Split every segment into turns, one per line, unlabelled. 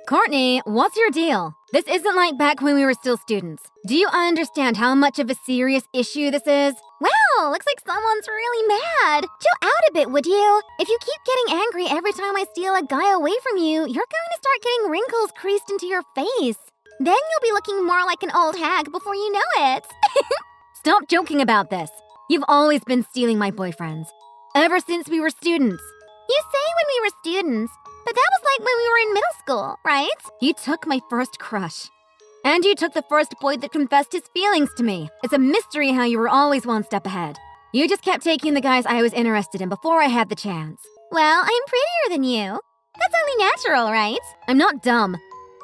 Courtney, what's your deal? This isn't like back when we were still students. Do you understand how much of a serious issue this is?
Wow, looks like someone's really mad. Chill out a bit, would you? If you keep getting angry every time I steal a guy away from you, you're going to start getting wrinkles creased into your face. Then you'll be looking more like an old hag before you know it.
Stop joking about this. You've always been stealing my boyfriends. Ever since we were students.
You say when we were students, but that was like when we were in middle school, right?
You took my first crush. And you took the first boy that confessed his feelings to me. It's a mystery how you were always one step ahead. You just kept taking the guys I was interested in before I had the chance.
Well, I'm prettier than you. That's only natural, right?
I'm not dumb.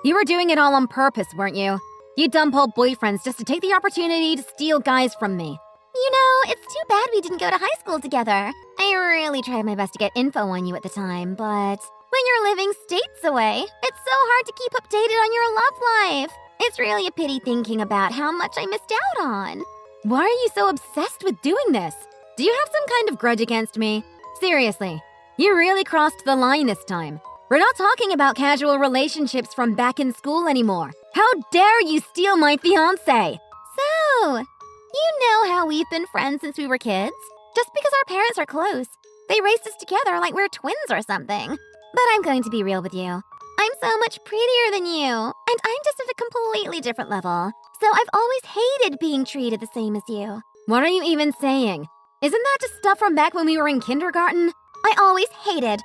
You were doing it all on purpose, weren't you? You dump old boyfriends just to take the opportunity to steal guys from me.
You know, it's too bad we didn't go to high school together. I really tried my best to get info on you at the time, but when you're living states away, it's so hard to keep updated on your love life. It's really a pity thinking about how much I missed out on.
Why are you so obsessed with doing this? Do you have some kind of grudge against me? Seriously, you really crossed the line this time. We're not talking about casual relationships from back in school anymore. How dare you steal my fiance?
So, you know how we've been friends since we were kids? Just because our parents are close, they raised us together like we're twins or something. But I'm going to be real with you. I'm so much prettier than you, and I'm just at a completely different level. So I've always hated being treated the same as you.
What are you even saying? Isn't that just stuff from back when we were in kindergarten?
I always hated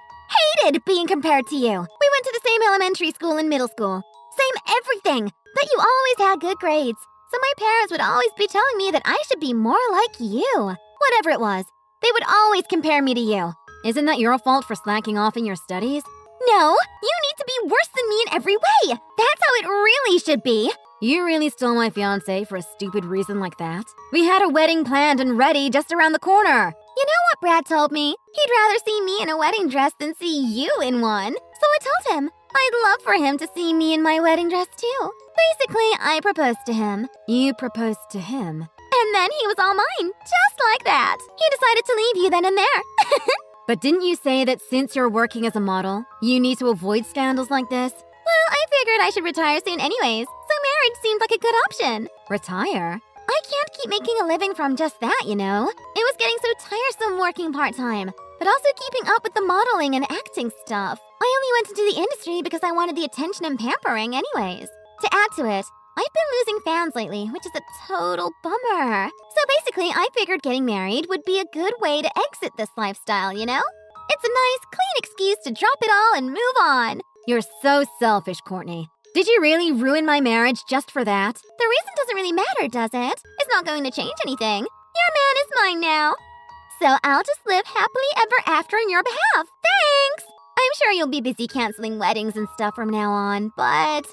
being compared to you. We went to the same elementary school and middle school. Same everything. But you always had good grades. So my parents would always be telling me that I should be more like you. Whatever it was, they would always compare me to you.
Isn't that your fault for slacking off in your studies?
No, you need to be worse than me in every way. That's how it really should be.
You really stole my fiancé for a stupid reason like that? We had a wedding planned and ready just around the corner.
You know what Brad told me? He'd rather see me in a wedding dress than see you in one. So I told him I'd love for him to see me in my wedding dress too. Basically, I proposed to him.
You proposed to him?
And then he was all mine, just like that. He decided to leave you then and there.
But didn't you say that since you're working as a model, you need to avoid scandals like this?
Well, I figured I should retire soon anyways, so marriage seemed like a good option.
Retire?
I can't keep making a living from just that, you know? It was getting so tiresome working part-time, but also keeping up with the modeling and acting stuff. I only went into the industry because I wanted the attention and pampering anyways. To add to it, I've been losing fans lately, which is a total bummer. So basically, I figured getting married would be a good way to exit this lifestyle, you know? It's a nice, clean excuse to drop it all and move on.
You're so selfish, Courtney. Did you really ruin my marriage just for that?
The reason doesn't really matter, does it? It's not going to change anything. Your man is mine now. So I'll just live happily ever after on your behalf. Thanks! I'm sure you'll be busy canceling weddings and stuff from now on, but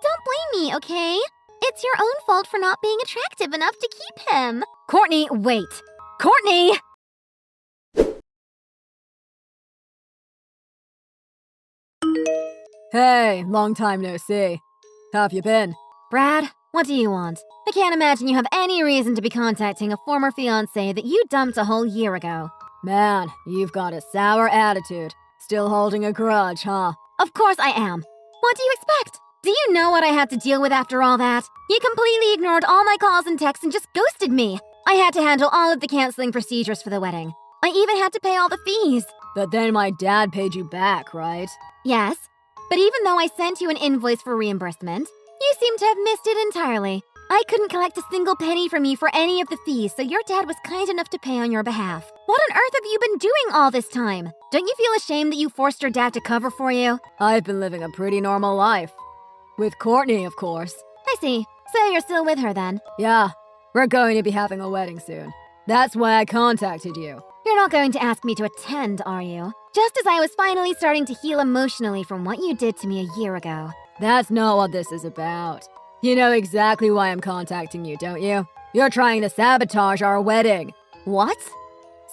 don't blame me, okay? It's your own fault for not being attractive enough to keep him.
Courtney, wait. Courtney!
Hey, long time no see. How have you been?
Brad, what do you want? I can't imagine you have any reason to be contacting a former fiancé that you dumped a whole year ago.
Man, you've got a sour attitude. Still holding a grudge, huh?
Of course I am. What do you expect? Do you know what I had to deal with after all that? You completely ignored all my calls and texts and just ghosted me. I had to handle all of the canceling procedures for the wedding. I even had to pay all the fees.
But then my dad paid you back, right?
Yes, but even though I sent you an invoice for reimbursement, you seem to have missed it entirely. I couldn't collect a single penny from you for any of the fees, so your dad was kind enough to pay on your behalf. What on earth have you been doing all this time? Don't you feel ashamed that you forced your dad to cover for you?
I've been living a pretty normal life. With Courtney, of course.
I see. So you're still with her then?
Yeah, we're going to be having a wedding soon. That's why I contacted you.
You're not going to ask me to attend, are you? Just as I was finally starting to heal emotionally from what you did to me a year ago.
That's not what this is about. You know exactly why I'm contacting you, don't you? You're trying to sabotage our wedding.
What?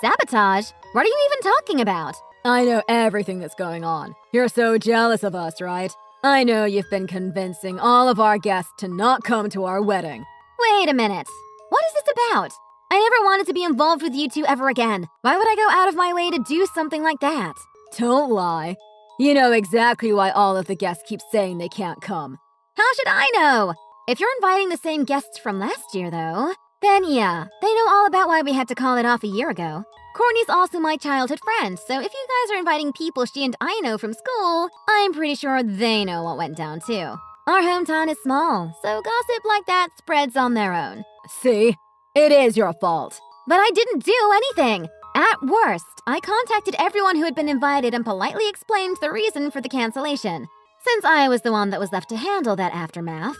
Sabotage? What are you even talking about?
I know everything that's going on. You're so jealous of us, right? I know you've been convincing all of our guests to not come to our wedding.
Wait a minute. What is this about? I never wanted to be involved with you two ever again. Why would I go out of my way to do something like that?
Don't lie. You know exactly why all of the guests keep saying they can't come.
How should I know? If you're inviting the same guests from last year, though, then yeah, they know all about why we had to call it off a year ago. Courtney's also my childhood friend, so if you guys are inviting people she and I know from school, I'm pretty sure they know what went down too. Our hometown is small, so gossip like that spreads on their own.
See? It is your fault.
But I didn't do anything! At worst, I contacted everyone who had been invited and politely explained the reason for the cancellation, since I was the one that was left to handle that aftermath.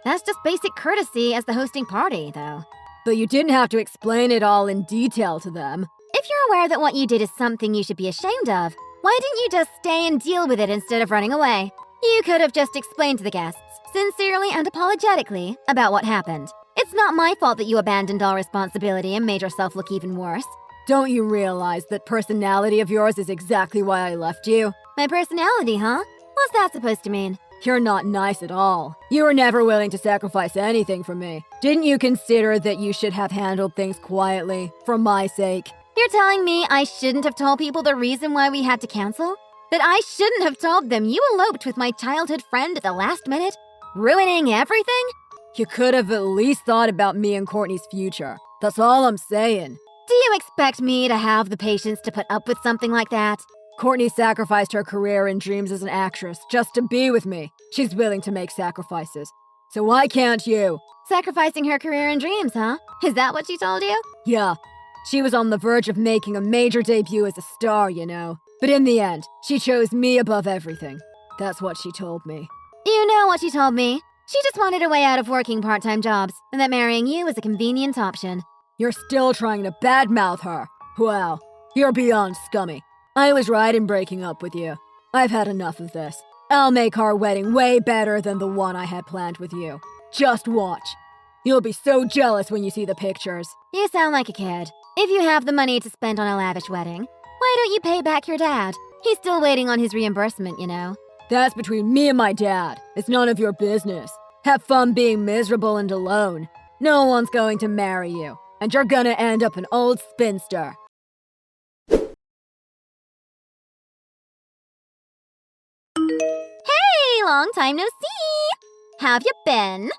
That's just basic courtesy as the hosting party, though.
But you didn't have to explain it all in detail to them.
If you're aware that what you did is something you should be ashamed of, why didn't you just stay and deal with it instead of running away? You could have just explained to the guests, sincerely and apologetically, about what happened. It's not my fault that you abandoned all responsibility and made yourself look even worse.
Don't you realize that personality of yours is exactly why I left you?
My personality, huh? What's that supposed to mean?
You're not nice at all. You were never willing to sacrifice anything for me. Didn't you consider that you should have handled things quietly, for my sake?
You're telling me I shouldn't have told people the reason why we had to cancel? That I shouldn't have told them you eloped with my childhood friend at the last minute? Ruining everything?
You could have at least thought about me and Courtney's future. That's all I'm saying.
Do you expect me to have the patience to put up with something like that?
Courtney sacrificed her career and dreams as an actress just to be with me. She's willing to make sacrifices. So why can't you?
Sacrificing her career and dreams, huh? Is that what she told you?
Yeah. She was on the verge of making a major debut as a star, you know. But in the end, she chose me above everything. That's what she told me.
You know what she told me. She just wanted a way out of working part-time jobs, and that marrying you was a convenient option.
You're still trying to badmouth her. Wow, you're beyond scummy. I was right in breaking up with you. I've had enough of this. I'll make our wedding way better than the one I had planned with you. Just watch. You'll be so jealous when you see the pictures.
You sound like a kid. If you have the money to spend on a lavish wedding, why don't you pay back your dad? He's still waiting on his reimbursement, you know.
That's between me and my dad. It's none of your business. Have fun being miserable and alone. No one's going to marry you, and you're gonna end up an old spinster.
Hey, long time no see! How've you been?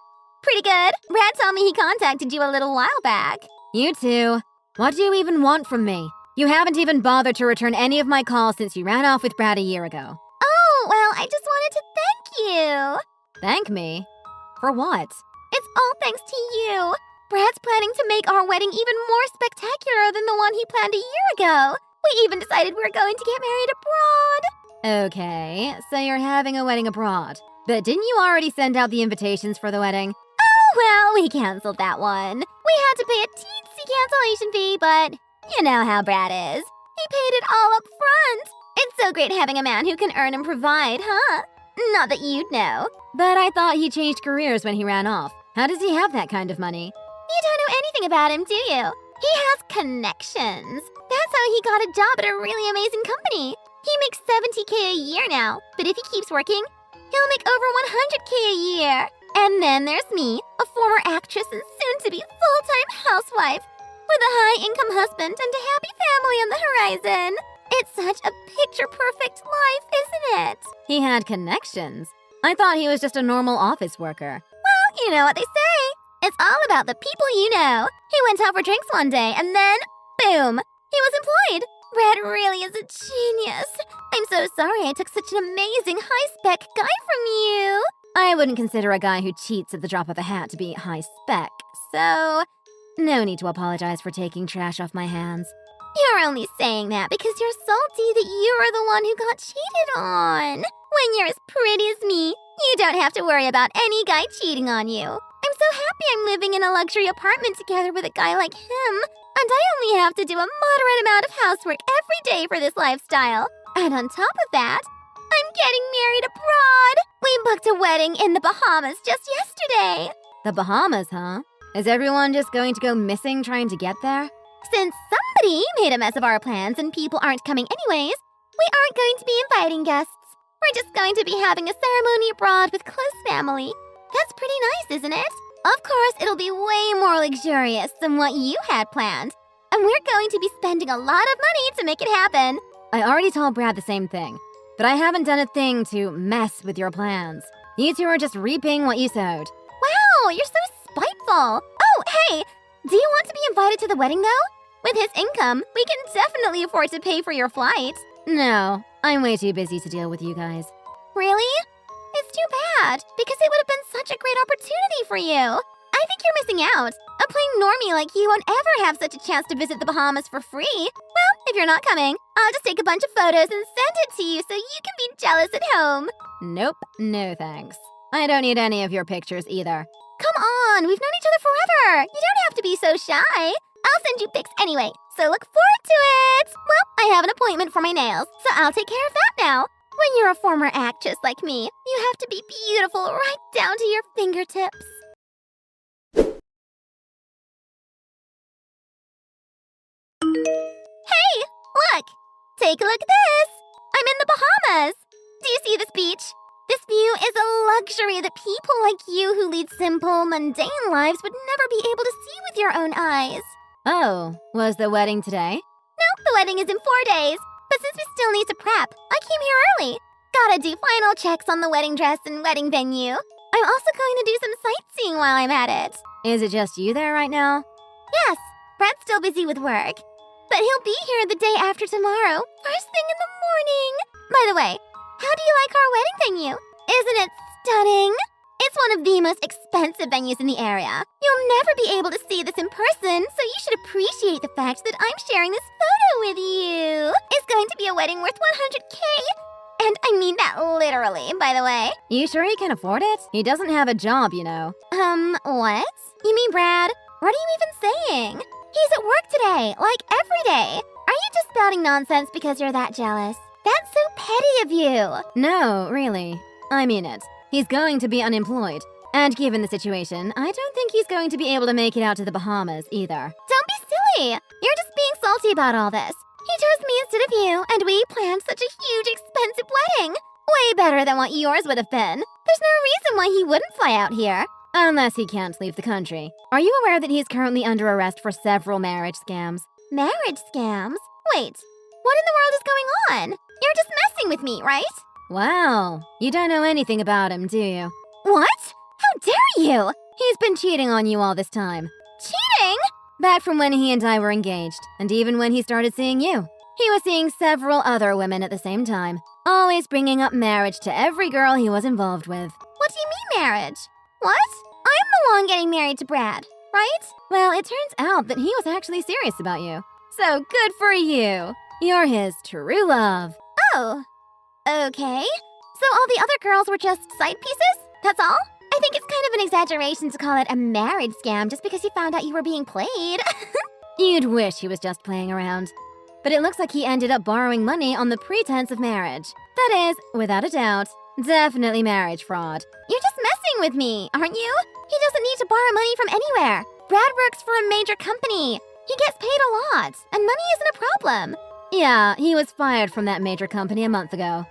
Pretty good. Brad told me he contacted you a little while back.
You too. What do you even want from me? You haven't even bothered to return any of my calls since you ran off with Brad a year ago.
Oh, well, I just wanted to thank you.
Thank me? For what?
It's all thanks to you. Brad's planning to make our wedding even more spectacular than the one he planned a year ago. We even decided we were going to get married abroad.
Okay, so you're having a wedding abroad. But didn't you already send out the invitations for the wedding?
Oh, well, we canceled that one. We had to pay a teensy cancellation fee, but you know how Brad is. He paid it all up front. It's so great having a man who can earn and provide, huh? Not that you'd know.
But I thought he changed careers when he ran off. How does he have that kind of money?
You don't know anything about him, do you? He has connections. That's how he got a job at a really amazing company. He makes $70K a year now, but if he keeps working, he'll make over $100K a year. And then there's me, a former actress and soon-to-be full-time housewife, with a high-income husband and a happy family on the horizon. It's such a picture-perfect life, isn't it?
He had connections. I thought he was just a normal office worker.
Well, you know what they say. It's all about the people you know. He went out for drinks one day, and then, boom, he was employed. Brad really is a genius. I'm so sorry I took such an amazing high-spec guy from you.
I wouldn't consider a guy who cheats at the drop of a hat to be high spec, so no need to apologize for taking trash off my hands.
You're only saying that because you're salty that you are the one who got cheated on. When you're as pretty as me, you don't have to worry about any guy cheating on you. I'm so happy I'm living in a luxury apartment together with a guy like him. And I only have to do a moderate amount of housework every day for this lifestyle. And on top of that, I'm getting married abroad. We booked a wedding in the Bahamas just yesterday.
The Bahamas, huh? Is everyone just going to go missing trying to get there?
Since somebody made a mess of our plans and people aren't coming anyways, we aren't going to be inviting guests. We're just going to be having a ceremony abroad with close family. That's pretty nice, isn't it? Of course, it'll be way more luxurious than what you had planned. And we're going to be spending a lot of money to make it happen.
I already told Brad the same thing. but I haven't done a thing to mess with your plans. You two are just reaping what you sowed.
Wow, you're so spiteful. Oh, hey, do you want to be invited to the wedding, though? With his income, we can definitely afford to pay for your flight.
No, I'm way too busy to deal with you guys.
Really? It's too bad, because it would have been such a great opportunity for you. I think you're missing out. A plain normie like you won't ever have such a chance to visit the Bahamas for free. Well, if you're not coming, I'll just take a bunch of photos and send it to you so you can be jealous at home.
Nope, no thanks. I don't need any of your pictures either.
Come on, we've known each other forever. You don't have to be so shy. I'll send you pics anyway, so look forward to it. Well, I have an appointment for my nails, so I'll take care of that now. When you're a former actress like me, you have to be beautiful right down to your fingertips. Hey, look! Take a look at this! I'm in the Bahamas! Do you see this beach? This view is a luxury that people like you who lead simple, mundane lives would never be able to see with your own eyes.
Oh, was the wedding today?
No, the wedding is in 4 days. But since we still need to prep, I came here early. Gotta do final checks on the wedding dress and wedding venue. I'm also going to do some sightseeing while I'm at it.
Is it just you there right now?
Yes, Brad's still busy with work. But he'll be here the day after tomorrow, first thing in the morning. By the way, how do you like our wedding venue? Isn't it stunning? It's one of the most expensive venues in the area. You'll never be able to see this in person, so you should appreciate the fact that I'm sharing this photo with you. It's going to be a wedding worth 100K. And I mean that literally, by the way.
You sure he can afford it? He doesn't have a job, you know.
What? You mean Brad? What are you even saying? He's at work today, like every day. Are you just spouting nonsense because you're that jealous? That's so petty of you.
No, really. I mean it. He's going to be unemployed. And given the situation, I don't think he's going to be able to make it out to the Bahamas either.
Don't be silly. You're just being salty about all this. He chose me instead of you, and we planned such a huge, expensive wedding. Way better than what yours would have been. There's no reason why he wouldn't fly out here.
Unless he can't leave the country. Are you aware that he's currently under arrest for several marriage scams?
Marriage scams? Wait, what in the world is going on? You're just messing with me, right?
Wow, you don't know anything about him, do you?
What? How dare you?
He's been cheating on you all this time.
Cheating?
Back from when he and I were engaged, and even when he started seeing you. He was seeing several other women at the same time, always bringing up marriage to every girl he was involved with.
What do you mean marriage? What? I'm the one getting married to Brad, right?
Well, it turns out that he was actually serious about you. So good for you. You're his true love.
Oh, okay. So all the other girls were just side pieces? That's all? I think it's kind of an exaggeration to call it a marriage scam just because you found out you were being played.
You'd wish he was just playing around. But it looks like he ended up borrowing money on the pretense of marriage. That is, without a doubt, definitely marriage fraud.
You're just messing with me, aren't you? He doesn't need to borrow money from anywhere. Brad works for a major company. He gets paid a lot, and money isn't a problem.
Yeah, he was fired from that major company a month ago.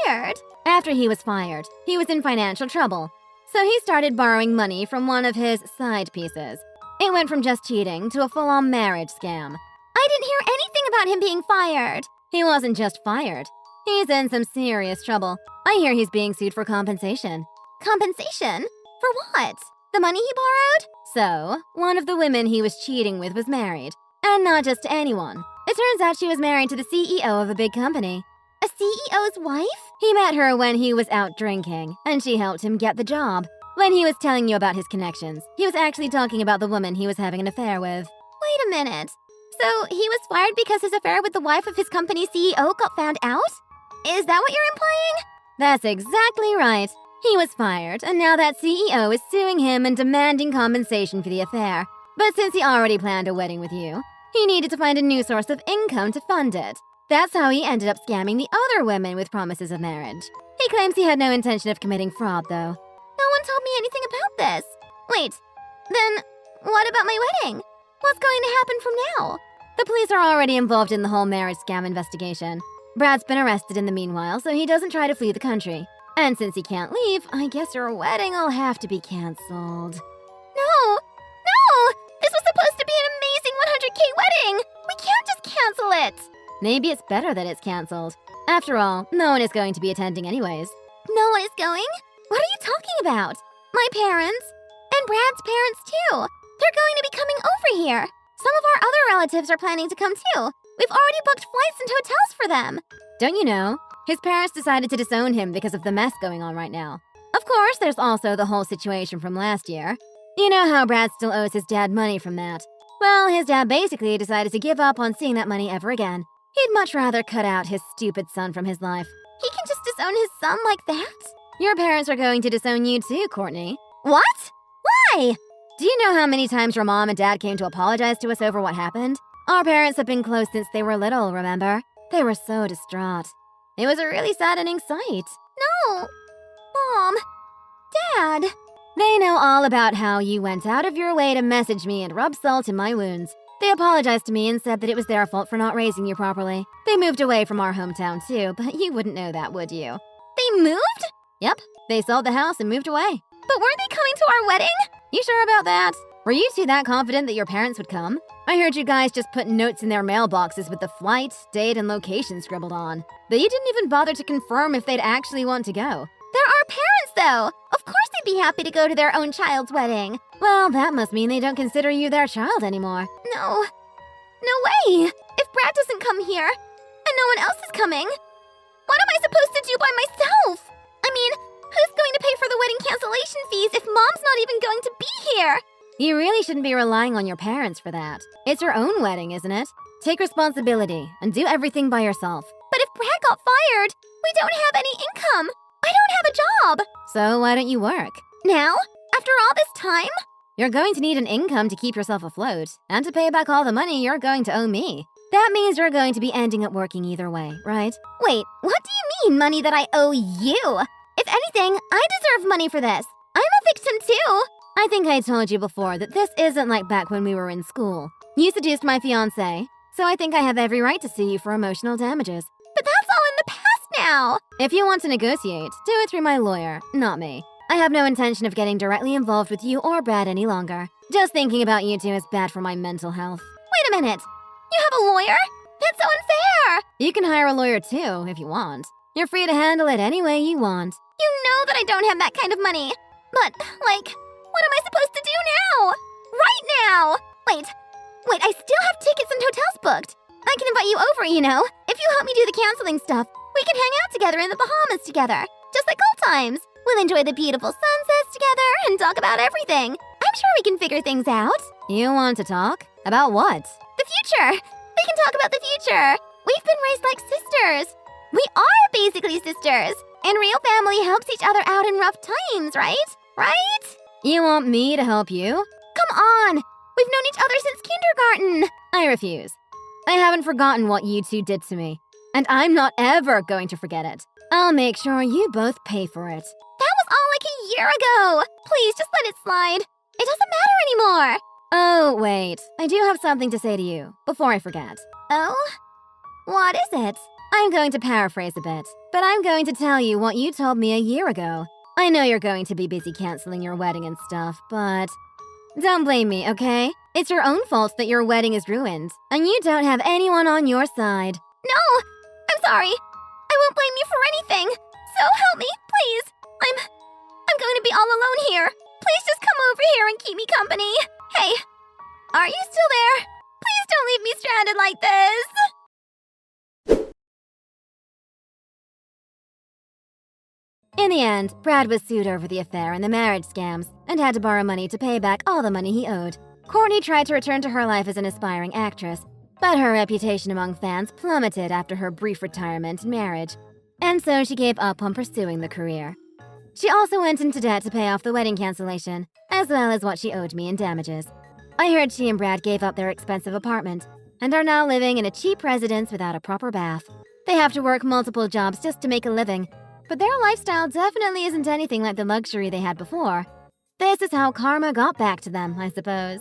Fired?
After he was fired, he was in financial trouble. So he started borrowing money from one of his side pieces. It went from just cheating to a full-on marriage scam.
I didn't hear anything about him being fired.
He wasn't just fired. He's in some serious trouble. I hear he's being sued for compensation.
Compensation? For what? The money he borrowed?
So, one of the women he was cheating with was married. And not just to anyone. It turns out she was married to the CEO of a big company.
A CEO's wife?
He met her when he was out drinking, and she helped him get the job. When he was telling you about his connections, he was actually talking about the woman he was having an affair with.
Wait a minute. So he was fired because his affair with the wife of his company's CEO got found out? Is that what you're implying?
That's exactly right. He was fired, and now that CEO is suing him and demanding compensation for the affair. But since he already planned a wedding with you, he needed to find a new source of income to fund it. That's how he ended up scamming the other women with promises of marriage. He claims he had no intention of committing fraud, though.
No one told me anything about this. Wait, then what about my wedding? What's going to happen from now?
The police are already involved in the whole marriage scam investigation. Brad's been arrested in the meanwhile, so he doesn't try to flee the country. And since he can't leave, I guess your wedding will have to be canceled.
No! No! This was supposed to be an amazing 100K wedding! We can't just cancel it!
Maybe it's better that it's canceled. After all, no one is going to be attending anyways.
No one is going? What are you talking about? My parents. And Brad's parents, too. They're going to be coming over here. Some of our other relatives are planning to come, too. We've already booked flights and hotels for them.
Don't you know? His parents decided to disown him because of the mess going on right now. Of course, there's also the whole situation from last year. You know how Brad still owes his dad money from that. Well, his dad basically decided to give up on seeing that money ever again. He'd much rather cut out his stupid son from his life.
He can just disown his son like that?
Your parents are going to disown you too, Courtney.
What? Why?
Do you know how many times your mom and dad came to apologize to us over what happened? Our parents have been close since they were little, remember? They were so distraught. It was a really saddening sight.
No. Mom. Dad.
They know all about how you went out of your way to message me and rub salt in my wounds. They apologized to me and said that it was their fault for not raising you properly. They moved away from our hometown too, but you wouldn't know that, would you?
They moved?
Yep, they sold the house and moved away.
But weren't they coming to our wedding?
You sure about that? Were you two that confident that your parents would come? I heard you guys just put notes in their mailboxes with the flight, date, and location scribbled on. But you didn't even bother to confirm if they'd actually want to go.
They're our parents, though. Of course they'd be happy to go to their own child's wedding.
Well, that must mean they don't consider you their child anymore.
No. No way. If Brad doesn't come here, and no one else is coming, what am I supposed to do by myself? I mean, who's going to pay for the wedding cancellation fees if Mom's not even going to be here?
You really shouldn't be relying on your parents for that. It's your own wedding, isn't it? Take responsibility and do everything by yourself.
But if Brad got fired, we don't have any income. I don't have a job.
So why don't you work?
Now? After all this time?
You're going to need an income to keep yourself afloat, and to pay back all the money you're going to owe me. That means you're going to be ending up working either way, right?
Wait, what do you mean, money that I owe you? If anything, I deserve money for this. I'm a victim too.
I think I told you before that this isn't like back when we were in school. You seduced my fiance, so I think I have every right to sue you for emotional damages.
But that's all in the past now.
If you want to negotiate, do it through my lawyer, not me. I have no intention of getting directly involved with you or Brad any longer. Just thinking about you two is bad for my mental health.
Wait a minute. You have a lawyer? That's so unfair.
You can hire a lawyer too, if you want. You're free to handle it any way you want.
You know that I don't have that kind of money. But, what am I supposed to do now? Right now! Wait, I still have tickets and hotels booked. I can invite you over, you know. If you help me do the canceling stuff, we can hang out together in the Bahamas together. Just like old times. We'll enjoy the beautiful sunsets together and talk about everything. I'm sure we can figure things out.
You want to talk? About what?
The future. We can talk about the future. We've been raised like sisters. We are basically sisters. And real family helps each other out in rough times, right? Right?
You want me to help you?
Come on! We've known each other since kindergarten!
I refuse. I haven't forgotten what you two did to me. And I'm not ever going to forget it. I'll make sure you both pay for it.
That was all like a year ago! Please, just let it slide. It doesn't matter anymore!
Oh, wait. I do have something to say to you, before I forget.
Oh? What is it?
I'm going to paraphrase a bit, but I'm going to tell you what you told me a year ago. I know you're going to be busy canceling your wedding and stuff, but don't blame me, okay? It's your own fault that your wedding is ruined, and you don't have anyone on your side.
No! I'm sorry. I won't blame you for anything. So help me, please. I'm going to be all alone here. Please just come over here and keep me company. Hey, are you still there? Please don't leave me stranded like this.
In the end, Brad was sued over the affair and the marriage scams, and had to borrow money to pay back all the money he owed. Courtney tried to return to her life as an aspiring actress, but her reputation among fans plummeted after her brief retirement and marriage, and so she gave up on pursuing the career. She also went into debt to pay off the wedding cancellation, as well as what she owed me in damages. I heard she and Brad gave up their expensive apartment, and are now living in a cheap residence without a proper bath. They have to work multiple jobs just to make a living, but their lifestyle definitely isn't anything like the luxury they had before. This is how karma got back to them, I suppose.